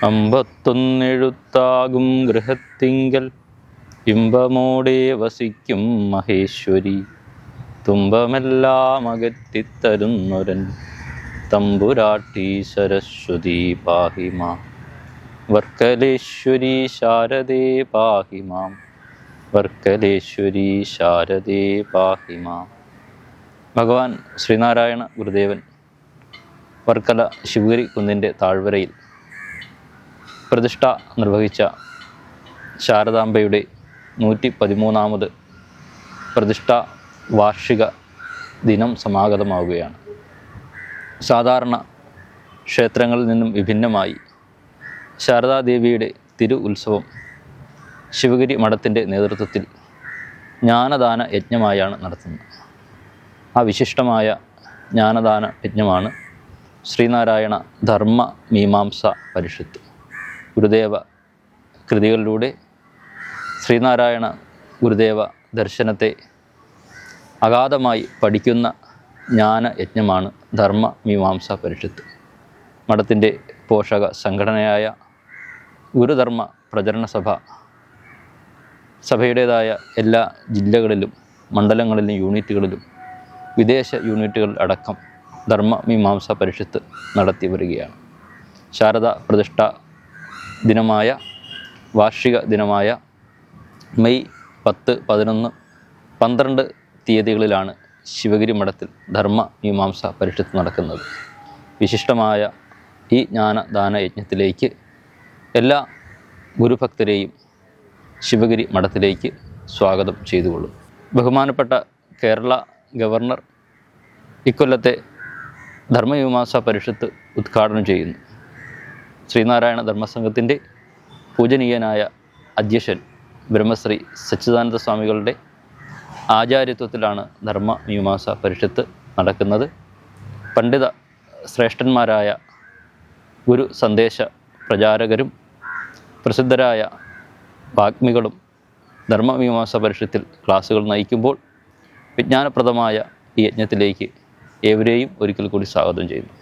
അമ്പത്തൊന്നെഴുത്താകും ഗൃഹത്തിങ്കൽ ഇമ്പമോടെ വസിക്കും മഹേശ്വരി. തുമ്പമെല്ലാം അകറ്റിത്തരുന്നൊരൻ തമ്പുരാട്ടി സരസ്വതി പാഹിമാം. വർക്കലേശ്വരി ശാരദേ പാഹിമാം. വർക്കലേശ്വരി ശാരദേ പാഹിമാം. ഭഗവാൻ ശ്രീനാരായണ ഗുരുദേവൻ വർക്കല ശിവഗിരി കുന്നിൻ്റെ താഴ്വരയിൽ പ്രതിഷ്ഠ നിർവഹിച്ച ശാരദാംബയുടെ 113ാമത് പ്രതിഷ്ഠാ വാർഷിക ദിനം സമാഗതമാവുകയാണ്. സാധാരണ ക്ഷേത്രങ്ങളിൽ നിന്നും വിഭിന്നമായി ശാരദാദേവിയുടെ തിരു ഉത്സവം ശിവഗിരി മഠത്തിൻ്റെ നേതൃത്വത്തിൽ ജ്ഞാനദാന യജ്ഞമായാണ് നടത്തുന്നത്. ആ വിശിഷ്ടമായ ജ്ഞാനദാന യജ്ഞമാണ് ശ്രീനാരായണ ധർമ്മ മീമാംസ പരിഷത്ത്. ഗുരുദേവ കൃതികളിലൂടെ ശ്രീനാരായണ ഗുരുദേവ ദർശനത്തെ അഗാധമായി പഠിക്കുന്ന ജ്ഞാന യജ്ഞമാണ് ധർമ്മ മീമാംസ പരിഷത്ത്. മഠത്തിൻ്റെ പോഷക സംഘടനയായ ഗുരുധർമ്മ പ്രചരണ സഭയുടേതായ എല്ലാ ജില്ലകളിലും മണ്ഡലങ്ങളിലും യൂണിറ്റുകളിലും വിദേശ യൂണിറ്റുകൾ അടക്കം ധർമ്മ മീമാംസ പരിഷത്ത് നടത്തി വരികയാണ്. ശാരദ പ്രതിഷ്ഠ ദിനമായ വാർഷിക ദിനമായ മെയ് 10, 11, 12 തീയതികളിലാണ് ശിവഗിരി മഠത്തിൽ ധർമ്മ മീമാംസ പരിഷത്ത് നടക്കുന്നത്. വിശിഷ്ടമായ ഈ ജ്ഞാനദാന യജ്ഞത്തിലേക്ക് എല്ലാ ഗുരുഭക്തരെയും ശിവഗിരി മഠത്തിലേക്ക് സ്വാഗതം ചെയ്തുകൊള്ളും. ബഹുമാനപ്പെട്ട കേരള ഗവർണർ ഇക്കൊല്ലത്തെ ധർമ്മമീമാംസ പരിഷത്ത് ഉദ്ഘാടനം ചെയ്യുന്നു. ശ്രീനാരായണ ധർമ്മസംഘത്തിൻ്റെ പൂജനീയനായ അധ്യക്ഷൻ ബ്രഹ്മശ്രീ സച്ചിദാനന്ദ സ്വാമികളുടെ ആചാര്യത്വത്തിലാണ് ധർമ്മ മീമാംസ പരിഷത്ത് നടക്കുന്നത്. പണ്ഡിത ശ്രേഷ്ഠന്മാരായ ഗുരു സന്ദേശ പ്രചാരകരും പ്രസിദ്ധരായ വാഗ്മികളും ധർമ്മ മീമാംസ പരിഷത്തിൽ ക്ലാസുകൾ നയിക്കുമ്പോൾ വിജ്ഞാനപ്രദമായ ഈ യജ്ഞത്തിലേക്ക് ഏവരെയും ഒരിക്കൽ കൂടി സ്വാഗതം ചെയ്യുന്നു.